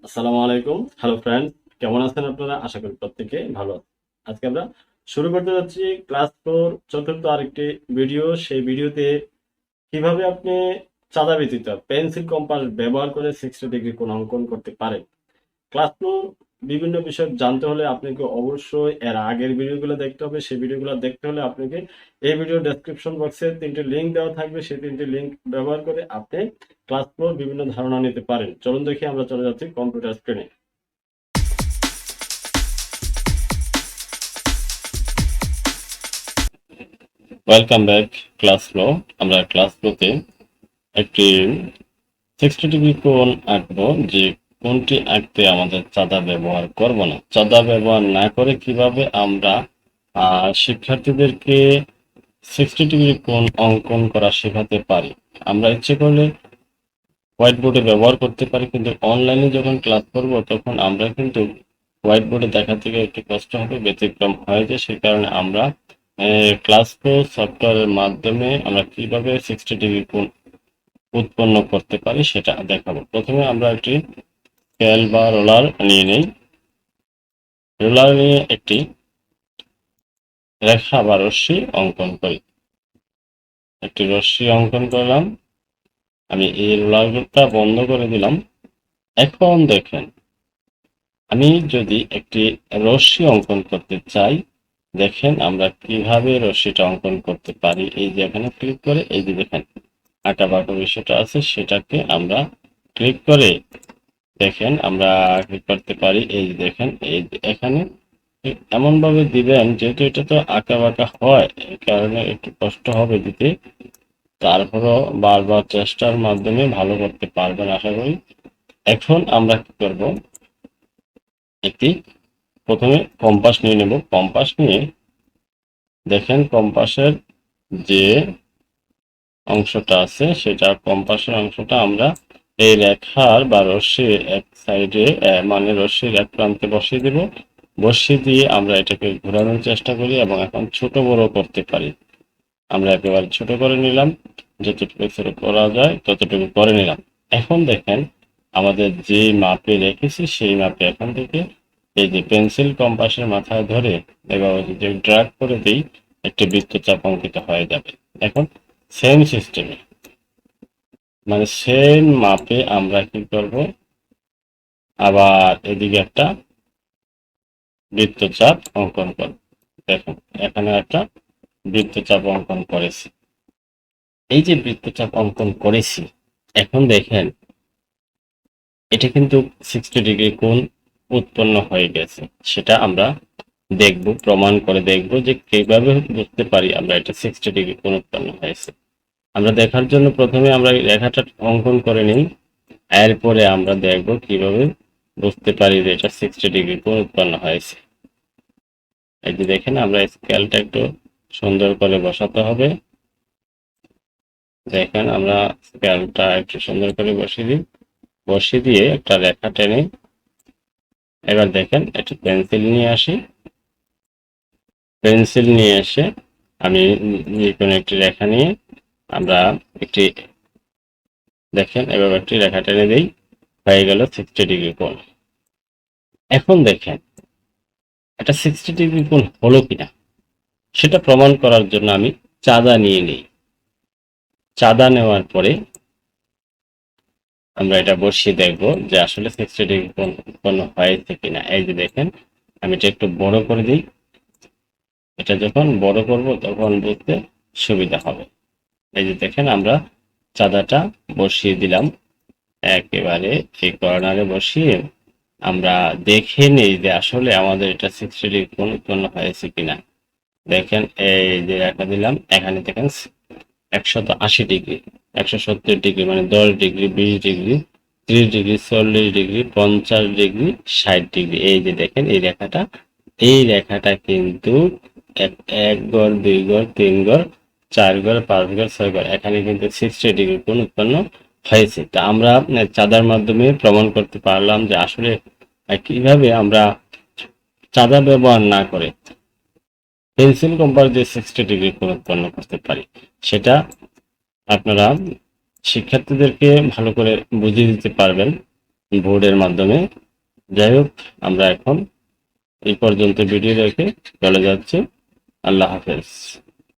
আসসালামু আলাইকুম। Hello friend, কেমন আছেন আপনারা? আশা করি প্রত্যেকে ভালো আছেন। আজকে আমরা শুরু করতে যাচ্ছি ক্লাস 4 চতুর্থ আরেকটি ভিডিও। সেই ভিডিওতে কিভাবে আপনি চাঁদা ব্যতীত পেন্সিল কম্পাস ব্যবহার করে 60 ডিগ্রি কোণ অঙ্কন করতে পারেন। ক্লাসফ্লো বিভিন্ন বিষয় জানতে হলে আপনাকে অবশ্যই এর আগের ভিডিওগুলো দেখতে হবে। সেই ভিডিওগুলো দেখতে হলে আপনাকে এই ভিডিও ডেসক্রিপশন বক্সে 3টি লিঙ্ক দেওয়া থাকবে। সেই 3টি লিঙ্ক ব্যবহার করে আপনি ক্লাসফ্লোর বিভিন্ন ধারণা নিতে পারেন। চলুন দেখি, আমরা চলে যাচ্ছি কম্পিউটার স্ক্রিনে। Welcome back Classflow. আমরা ক্লাসফ্লোতে একটি 60 ডিগ্রি কোণ আঁকবো, যে কোণটি আঁকতে আমাদের চাঁদা ব্যবহার করব না। চাঁদা ব্যবহার না করে কিভাবে আমরা শিক্ষার্থীদেরকে 60 ডিগ্রি কোণ অঙ্কন করা শেখাতে পারি। আমরা ইচ্ছে করলে হোয়াইট বোর্ডে ব্যবহার করতে পারি, কিন্তু অনলাইনে যখন ক্লাস করব তখন আমরা কিন্তু হোয়াইট বোর্ডে দেখা থেকে একটু কষ্ট হবে, ব্যতিক্রম হয়ে যায়। সেই কারণে আমরা ক্লাসফ্লো সফটওয়্যারের মাধ্যমে আমরা কিভাবে 60 ডিগ্রি কোণ উৎপন্ন করতে পারি সেটা দেখাবো। প্রথমে আমরা একটি স্কেল বা রোলার নিয়ে নেই। রোলার নিয়ে একটি রেখা বা রশ্মি অঙ্কন করি। একটি রশ্মি অঙ্কন করলাম। আমি এই রোলারটা বন্ধ করে দিলাম। এখন দেখেন, আমি যদি একটি রশ্মি অঙ্কন করতে চাই, দেখেন আমরা কিভাবে রশ্মিটা অঙ্কন করতে পারি। এই যে এখানে ক্লিক করে, এই যে দেখেন আঁকা বাঁকা বিষয়টা আছে, সেটাকে আমরা ক্লিক করে দেখেন আমরা কি করতে পারি। এই যে দেখেন, এই এখানে এমন ভাবে দিবেন, যেহেতু এটা তো আঁকা বাঁকা হয়, এই কারণে একটু কষ্ট হবে দিতে। তারপরও বারবার চেষ্টার মাধ্যমে ভালো করতে পারবেন আশা করি। এখন আমরা কি করব, একটি প্রথমে কম্পাস নিয়ে নেব। কম্পাস নিয়ে দেখেন কম্পাসের যে অংশটা আছে, সেটা কম্পাসের অংশটা আমরা এই রেখার বা রশ্মির এক সাইডে, মানে রশ্মির এক প্রান্তে বসিয়ে দেব। বসিয়ে দিয়ে আমরা এটাকে ঘোরানোর চেষ্টা করি, এবং এখন ছোট বড় করতে পারি। আমরা একেবারে ছোট করে নিলাম, যতটুকু ছোট করা যায় ততটুকু করে নিলাম। এখন দেখেন আমাদের যে মাপে রেখেছি সেই মাপে এখান থেকে এই যে পেন্সিল কম্পাসের মাথায় ধরে এবার যদি ড্র্যাগ করে দিই, একটি বৃত্তচাপ অঙ্কিত হয়ে যাবে। এখন সেম সিস্টেমে, মানে সেম মাপে আমরা কি করব, আবার এদিকে একটা বৃত্তচাপ অঙ্কন করব। দেখুন এখানে একটা বৃত্তচাপ অঙ্কন করেছি। এই যে বৃত্তচাপ অঙ্কন করেছি, এখন দেখেন এটা কিন্তু 60 ডিগ্রি কোণ উৎপন্ন হয়ে গেছে। সেটা আমরা দেখব, প্রমাণ করে দেখব যে কিভাবে বুঝতে পারি আমরা এটা 60 ডিগ্রি কোণ উৎপন্ন হয়েছে। আমরা দেখার জন্য প্রথমে আমরা এই রেখাটা অঙ্কন করে নিই, এরপরে আমরা দেখব কিভাবে বুঝতে পারি যে এটা 60 ডিগ্রি কোণ উৎপন্ন হয়েছে। এই যে দেখেন, আমরা স্কেলটা একটু সুন্দর করে বসাতে হবে। দেখেন আমরা স্কেলটা একটু সুন্দর করে বসিয়ে দিই। বসিয়ে দিয়ে একটা রেখা টেনে, এবার দেখেন একটু পেন্সিল নিয়ে আসি। পেন্সিল নিয়ে এসে আমি যে কোনো একটি রেখা নিয়ে আমরা একটি, দেখেন এবার একটি রেখা টেনে দিই, হয়ে গেল 60 ডিগ্রি কোণ। এখন দেখেন এটা 60 ডিগ্রি কোণ হলো কিনা সেটা প্রমাণ করার জন্য আমি চাঁদা নিয়ে নিই। চাঁদা নেওয়ার পরে আমরা এটা বসিয়ে দেখব যে আসলে 60 ডিগ্রি কোণ উৎপন্ন হয়েছে কিনা। এই যে দেখেন, আমি এটা একটু বড় করে দিই। এটা যখন বড় করব তখন বুঝতে সুবিধা হবে। এই যে দেখেন আমরা চাঁদাটা বসিয়ে দিলাম, একেবারে এই কর্নারে বসিয়ে আমরা দেখে নিই যে আসলে আমাদের এটা 60 ডিগ্রি কোণ উৎপন্ন হয়েছে কিনা। দেখেন এই যে রেখা দিলাম, এখানে দেখেন 180 ডিগ্রি, 170 ডিগ্রি, মানে 10 degree, 20 degree, 30 degree, 40 degree, 50 degree, 60 degree. এই যে দেখেন এই রেখাটা, এই রেখাটা কিন্তু এক গড়, 2 গড়, 3 গড়, 4 গড়, 5 গড়, 6 গড়, এখানে কিন্তু 60 ডিগ্রি কোণ উৎপন্ন হয়েছে। তা আমরা চাঁদার মাধ্যমে প্রমাণ করতে পারলাম যে আসলে কিভাবে আমরা চাঁদা ব্যবহার না করে পেন্সিল কম্পাস দিয়ে 60 ডিগ্রি কোণ উৎপন্ন করতে পারি। সেটা আপনারা শিক্ষার্থীদেরকে ভালো করে বুঝিয়ে দিতে পারবেন। বোর্ডের মাধ্যমে। যাই হোক, আমরা এখন এই পর্যন্ত ভিডিও রেখে চলে যাচ্ছি। আল্লাহ হাফেজ।